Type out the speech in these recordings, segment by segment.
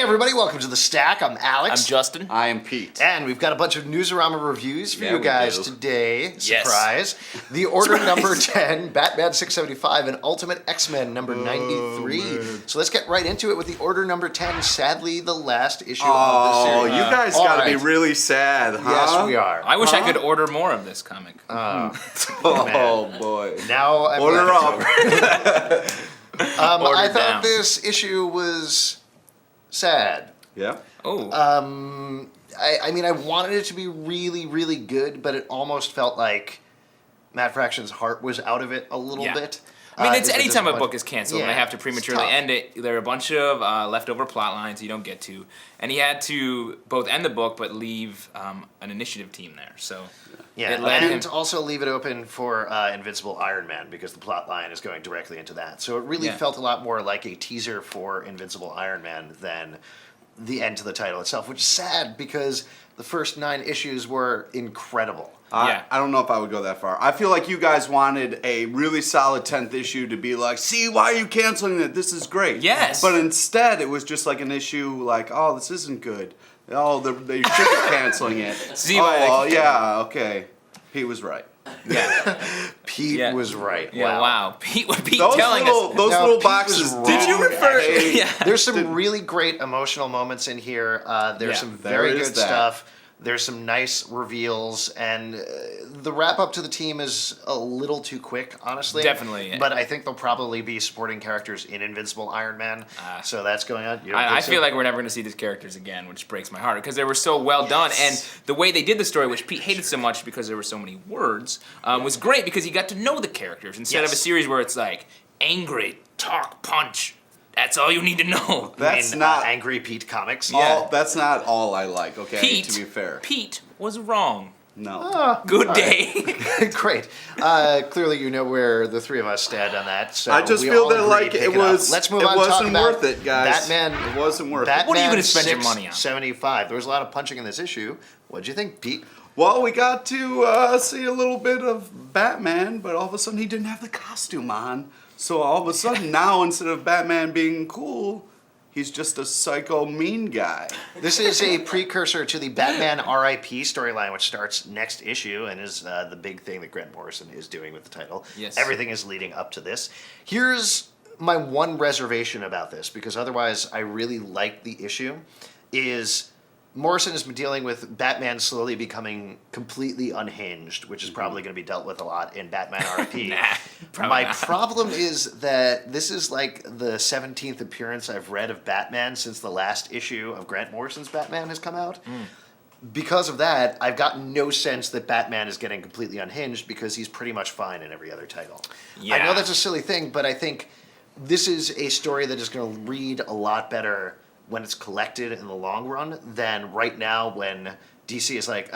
everybody, welcome to The Stack. I'm Alex. I'm Justin. I am Pete. And we've got a bunch of Newsarama reviews for you guys today. Yes. Surprise. The Order number 10, Batman 675, and Ultimate X-Men number 93. Man. So let's get right into it with the Order number 10, sadly the last issue of the Oh, series. you guys gotta be really sad, huh? Yes, we are. I wish I could order more of this comic. Oh, boy. Now I'm Order glad up. it's over. Order I thought down. this issue was sad. Yeah. Oh. I mean, I wanted it to be really, really good, but it almost felt like Matt Fraction's heart was out of it a little bit. I mean, it's Is it anytime a disappointing? book is canceled and they have to prematurely end it, there are a bunch of leftover plot lines you don't get to. And he had to both end the book but leave an initiative team there. So Yeah, it led and him to also leave it open for Invincible Iron Man because the plot line is going directly into that. So it really felt a lot more like a teaser for Invincible Iron Man than the end to the title itself, which is sad because the first 9 issues were incredible. I don't know if I would go that far. I feel like you guys wanted a really solid 10th issue to be like, see, why are you canceling it? This is great. Yes. But instead, it was just like an issue like, oh, this isn't good. Oh, they should be canceling it. See, oh, like- well, yeah, okay. He was right. Pete was right. Yeah, wow. Pete Those telling little, us. those No, little Pete boxes was wrong. Did you refer? Hey, Yeah. There's some really great emotional moments in here. There's some very there is good that. stuff. There's some nice reveals, and the wrap up to the team is a little too quick, honestly. Definitely, yeah. But I think they'll probably be supporting characters in Invincible Iron Man, so that's going on. You don't I think so? feel like we're never going to see these characters again, which breaks my heart because they were so well done, and the way they did the story, which Pete hated so much because there were so many words, was great because you got to know the characters instead of a series where it's like angry, talk, punch. That's all you need to know. That's I mean, not Angry Pete comics. That's not all I like, okay, Pete, to be fair. Pete was wrong. No. Good day. Great. Clearly, you know where the three of us stand on that. So I just we feel all that agree like to pick it up. was. Let's move it on. To talk wasn't about worth it, guys. Batman. It wasn't worth Batman it. What are you gonna spend your money on? 75. There was a lot of punching in this issue. What'd you think, Pete? Well, we got to see a little bit of Batman, but all of a sudden he didn't have the costume on. So all of a sudden now, instead of Batman being cool, he's just a psycho mean guy. This is a precursor to the Batman R.I.P. storyline, which starts next issue and is the big thing that Grant Morrison is doing with the title. Yes. Everything is leading up to this. Here's my one reservation about this, because otherwise I really like the issue, is Morrison has been dealing with Batman slowly becoming completely unhinged, which is probably going to be dealt with a lot in Batman R.I.P. My problem is that this is like the 17th appearance I've read of Batman since the last issue of Grant Morrison's Batman has come out. Because of that, I've gotten no sense that Batman is getting completely unhinged because he's pretty much fine in every other title. I know that's a silly thing, but I think this is a story that is going to read a lot better when it's collected in the long run than right now when DC is like,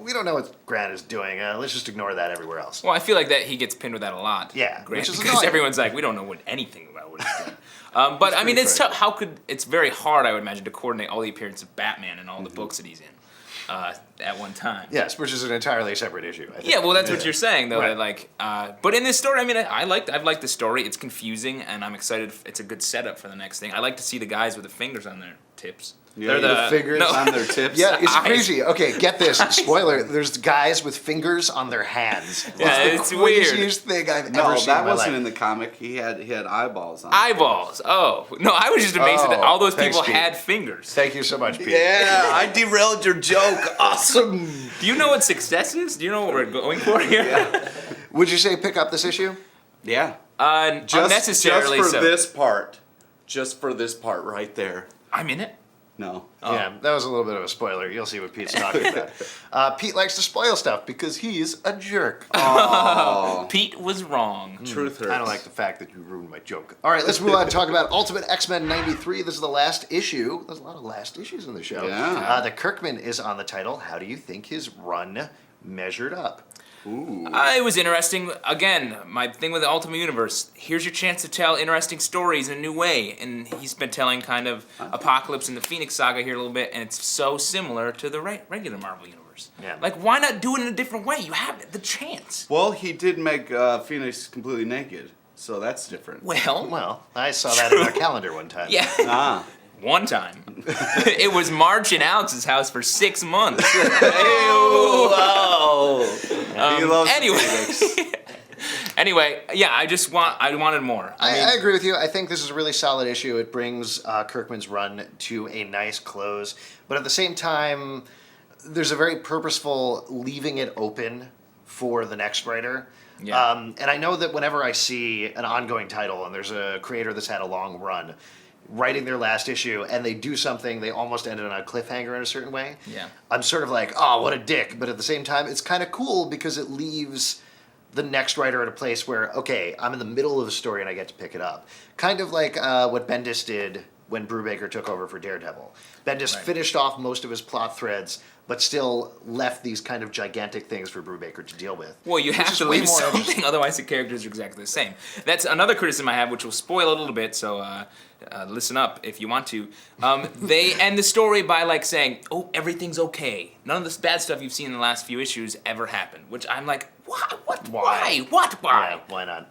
we don't know what Grant is doing. Let's just ignore that everywhere else. Well, I feel like that he gets pinned with that a lot. Yeah, Grant, which is because annoying. everyone's like, we don't know anything about what he's doing. But I mean, it's tough. How could it's very hard, I would imagine, to coordinate all the appearances of Batman and all the books that he's in at one time. Yes, which is an entirely separate issue, I think. Yeah, well, that's what you're saying, though. Right. That, like, but in this story, I mean, I've liked the story. It's confusing, and I'm excited. It's a good setup for the next thing. I like to see the guys with the fingers on their tips. Yeah, They're the fingers on their tips. Yeah, it's Eyes. crazy. Okay, get this. Spoiler, there's guys with fingers on their hands. Yeah, It's the it's weird. craziest thing I've No, ever seen that in my wasn't life. in the comic. He had eyeballs on. Eyeballs. Oh no, I was just amazed that all those thanks, people Pete. had fingers. Thank you so much, Pete. Yeah, I derailed your joke. Awesome. Do you know what success is? Do you know what we're going for here? Would you say pick up this issue? Yeah. Unnecessarily just for so. this part. Just for this part right there. I'm in it. No. Yeah, that was a little bit of a spoiler. You'll see what Pete's talking about. Pete likes to spoil stuff because he's a jerk. Oh. Pete was wrong. Truth hurts. I don't like the fact that you ruined my joke. All right, let's move on and talk about Ultimate X-Men 93. This is the last issue. There's a lot of last issues in the show. Yeah. The Kirkman is on the title. How do you think his run measured up? Ooh. It was interesting. Again, my thing with the Ultimate Universe, here's your chance to tell interesting stories in a new way. And he's been telling kind of Apocalypse and the Phoenix Saga here a little bit, and it's so similar to the regular Marvel Universe. Yeah. Like, why not do it in a different way? You have the chance. Well, he did make Phoenix completely naked, so that's different. Well, Well, I saw that in our calendar one time. yeah. Ah. one time. It was March in Alex's house for 6 months. He loves Anyway. Anyway, yeah, I wanted more. I agree with you. I think this is a really solid issue. It brings Kirkman's run to a nice close. But at the same time, there's a very purposeful leaving it open for the next writer. Yeah. And I know that whenever I see an ongoing title and there's a creator that's had a long run, writing their last issue and they do something, they almost end it on a cliffhanger in a certain way. Yeah. I'm sort of like, oh, what a dick. But at the same time, it's kind of cool because it leaves the next writer at a place where, okay, I'm in the middle of a story and I get to pick it up. Kind of like what Bendis did when Brubaker took over for Daredevil. Bendis finished off most of his plot threads, but still left these kind of gigantic things for Brubaker to deal with. Well, you have is to way leave more something, interesting. otherwise the characters are exactly the same. That's another criticism I have, which will spoil a little bit, so listen up if you want to. They end the story by like saying, oh, everything's okay. None of this bad stuff you've seen in the last few issues ever happened, which I'm like, what? Why? What? Why? Yeah, why not?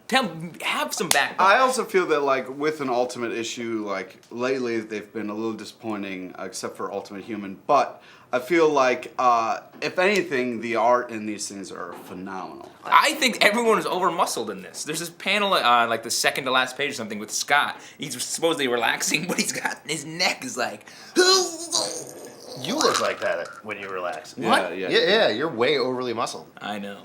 Have some backbone. I also feel that like with an Ultimate issue, like lately they've been a little disappointing, except for Ultimate Human. But I feel like if anything, the art in these things are phenomenal. I think everyone is over muscled in this. There's this panel, like the second to last page or something, with Scott. He's supposedly relaxing, but his neck is like. You look like that when you relax. What? Yeah, you're way overly muscled. I know.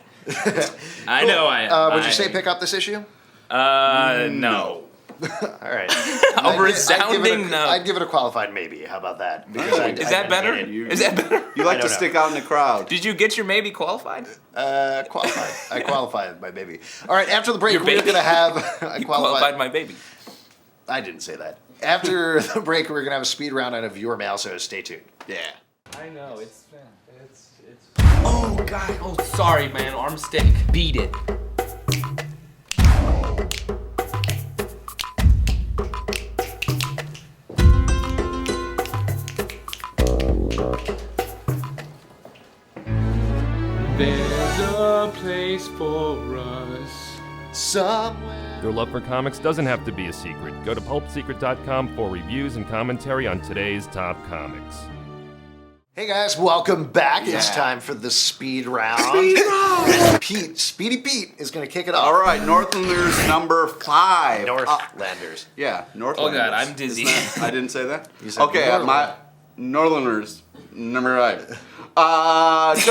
I know I am. Would you say pick up this issue? No. All right. A resounding no. I'd give it a qualified maybe. How about that? Because Is that better? Is that better? You like I to don't stick out in the crowd. Did you get your maybe qualified? Qualified. I qualified my baby. All right. After the break, Your we're baby? going to have. I You qualified my baby. I didn't say that. After the break, we're going to have a speed round out of viewer mail, so stay tuned. Yeah. I know, it's Oh, God. Oh, sorry, man. Arm stick. Beat it. There's a place for us. Somewhere. Your love for comics doesn't have to be a secret. Go to pulpsecret.com for reviews and commentary on today's top comics. Hey guys, welcome back. It's time for the speed round. Speedy Pete is going to kick it off. All right, Northlanders number 5. Northlanders. Yeah, Northlanders. Oh, God, I'm dizzy. Isn't that- I didn't say that? You said Okay, Northland. my Northlanders number 5.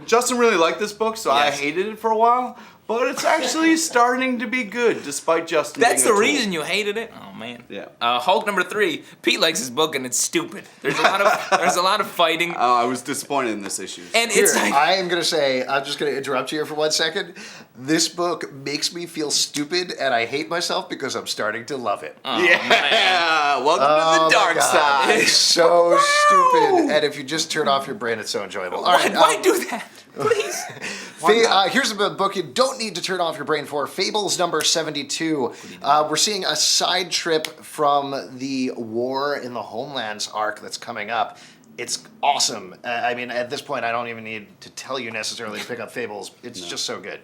Justin really liked this book, so I Yes. hated it for a while. But it's actually starting to be good, despite Justin. That's the being a tool. reason you hated it? Oh, man. Yeah. Hulk number 3. Pete likes his book and it's stupid. There's a lot of fighting. I was disappointed in this issue. And Here, it's like. I am going to say, I'm just going to interrupt you here for 1 second. This book makes me feel stupid, and I hate myself because I'm starting to love it. Oh, yeah, man. welcome to Oh the my dark God. side. It's so stupid. And if you just turn off your brain, it's so enjoyable. All right, Why do that? Please. Here's a book you don't need to turn off your brain for. Fables number 72. We're seeing a side trip from the War in the Homelands arc that's coming up. It's awesome. I mean, at this point, I don't even need to tell you necessarily to pick up Fables. It's just so good.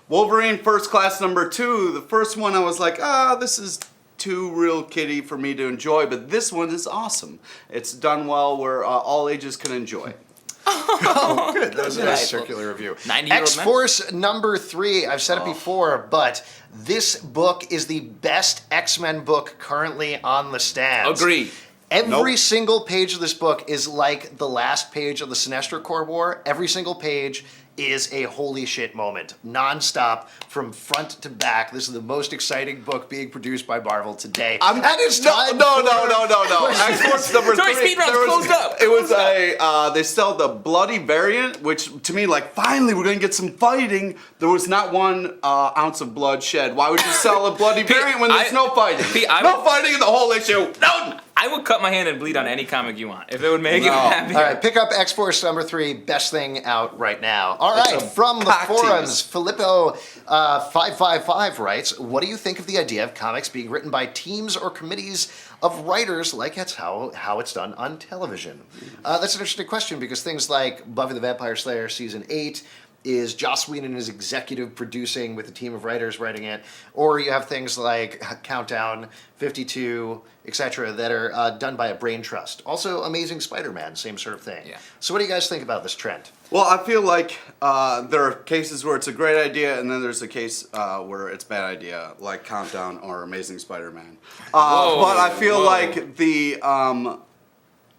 Wolverine First Class number 2. The first one I was like, this is too real kiddie for me to enjoy, but this one is awesome. It's done well where all ages can enjoy it. Oh, good. That was a nice Delightful. circular review. 90-year-old X-Force number 3. I've said it before, but this book is the best X-Men book currently on the stands. Agree. Every single page of this book is like the last page of the Sinestro Corps War. Every single page is a holy shit moment, non-stop, from front to back. This is the most exciting book being produced by Marvel today. And it's time No. for- X-Force number Sorry, 3. speed round's there was- closed up. It was they sell the bloody variant, which to me, like, finally we're gonna get some fighting. There was not 1 ounce of blood shed. Why would you sell a bloody variant when there's no fighting? No fighting in the whole issue. No. I would cut my hand and bleed on any comic you want if it would make you happy. All right, pick up X-Force number 3, best thing out right now. All It's right, a from the pack forums, tease. Filippo 555 writes, what do you think of the idea of comics being written by teams or committees of writers like that's how it's done on television? That's an interesting question because things like Buffy the Vampire Slayer Season 8 is Joss Whedon is executive producing with a team of writers writing it, or you have things like Countdown, 52, etc. that are done by a brain trust. Also, Amazing Spider-Man, same sort of thing. Yeah. So what do you guys think about this trend? Well, I feel like there are cases where it's a great idea, and then there's a case where it's a bad idea, like Countdown or Amazing Spider-Man. But I feel like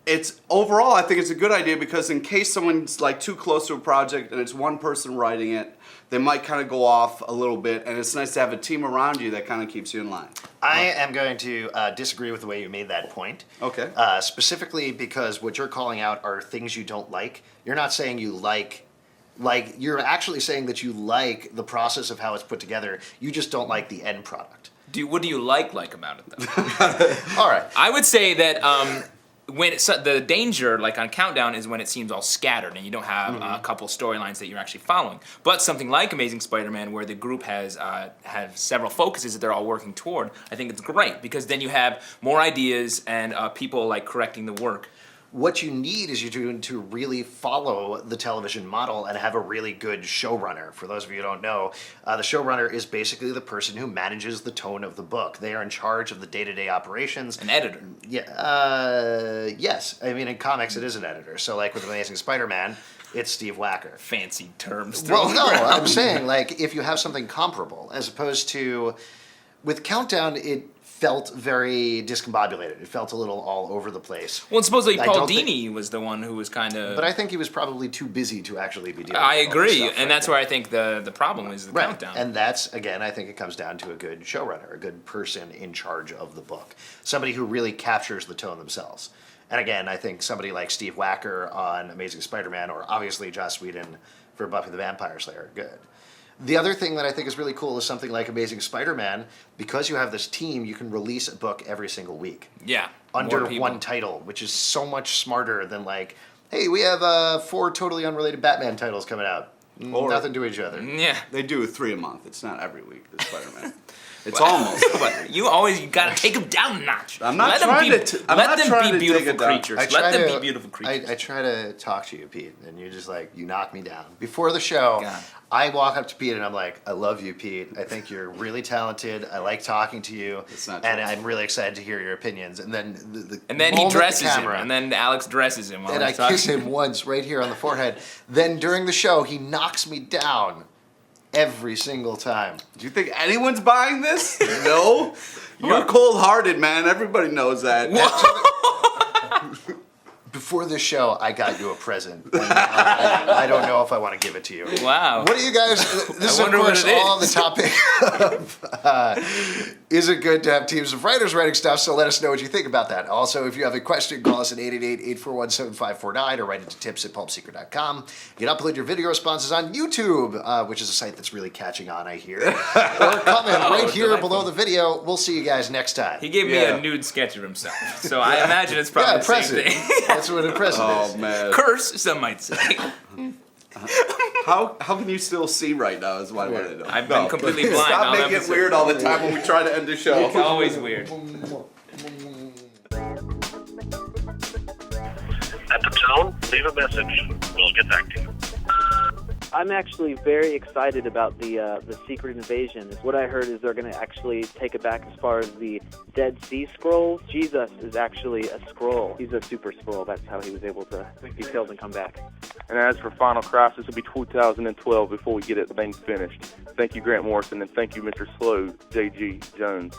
it's overall, I think it's a good idea because in case someone's like too close to a project and it's one person writing it, they might kind of go off a little bit, and it's nice to have a team around you that kind of keeps you in line. I am going to disagree with the way you made that point. Okay. Specifically because what you're calling out are things you don't like. You're not saying you like, you're actually saying that you like the process of how it's put together. You just don't like the end product. What do you like about it, though? All right. I would say that when the danger, like on Countdown, is when it seems all scattered and you don't have a couple storylines that you're actually following. But something like Amazing Spider-Man, where the group has several focuses that they're all working toward, I think it's great because then you have more ideas and people like correcting the work. What you need is you to really follow the television model and have a really good showrunner. For those of you who don't know, the showrunner is basically the person who manages the tone of the book. They are in charge of the day-to-day operations. An editor. Yeah. Yes. I mean, in comics, it is an editor. So, like with Amazing Spider-Man, it's Steve Wacker. Fancy terms. Well, no, I'm saying like if you have something comparable, as opposed to with Countdown, it felt very discombobulated. It felt a little all over the place. Well, supposedly I Paul don't think- Dini was the one who was kind of. But I think he was probably too busy to actually be dealing I with all this agree, stuff and right that's now. where I think the problem is the Right. Countdown. And that's, again, I think it comes down to a good showrunner, a good person in charge of the book. Somebody who really captures the tone themselves. And again, I think somebody like Steve Wacker on Amazing Spider-Man, or obviously Joss Whedon for Buffy the Vampire Slayer are good. The other thing that I think is really cool is something like Amazing Spider-Man. Because you have this team, you can release a book every single week. Yeah. Under more people. one title, which is so much smarter than like, hey, we have 4 totally unrelated Batman titles coming out. Or- Nothing to each other. Yeah. They do 3 a month. It's not every week, the Spider-Man. It's almost. But you gotta take them down a notch. I'm not Let them trying be, to I'm let not them trying be to take beautiful it down. creatures. I try Let them to- be beautiful creatures. I try to talk to you, Pete, and you just like, you knock me down. Before the show, God. I walk up to Pete and I'm like, I love you, Pete. I think you're really talented. I like talking to you. It's not and true. I'm really excited to hear your opinions. And then and then he moment the dresses him, camera- and then Alex dresses him while and I he's talking. kiss him once right here on the forehead. Then during the show, he knocks me down every single time. Do you think anyone's buying this? No. You're cold-hearted, man. Everybody knows that. Before this show, I got you a present. And I don't know if I want to give it to you. Wow. What do you guys? This is of wonder what course it is. all on the topic of is it good to have teams of writers writing stuff? So let us know what you think about that. Also, if you have a question, call us at 888-841-7549 or write it to tips@pulpsecret.com. You can upload your video responses on YouTube, which is a site that's really catching on, I hear. Or comment right here delightful. below the video. We'll see you guys next time. He gave me Yeah. a nude sketch of himself, so I imagine it's probably Yeah, the same present. thing. That's what a present is. Oh, man. Curse, some might say. How can you still see right now is what I want to know. I've been completely blind all Stop making it episode. weird all the time when we try to end the show. It's always weird. At the tone, leave a message. We'll get back to you. I'm actually very excited about the Secret Invasion. What I heard is they're going to actually take it back as far as the Dead Sea Scrolls. Jesus is actually a scroll. He's a super scroll. That's how he was able to be killed and come back. And as for Final Crisis, it'll be 2012 before we get everything finished. Thank you, Grant Morrison, and thank you, Mr. Slow, J.G. Jones.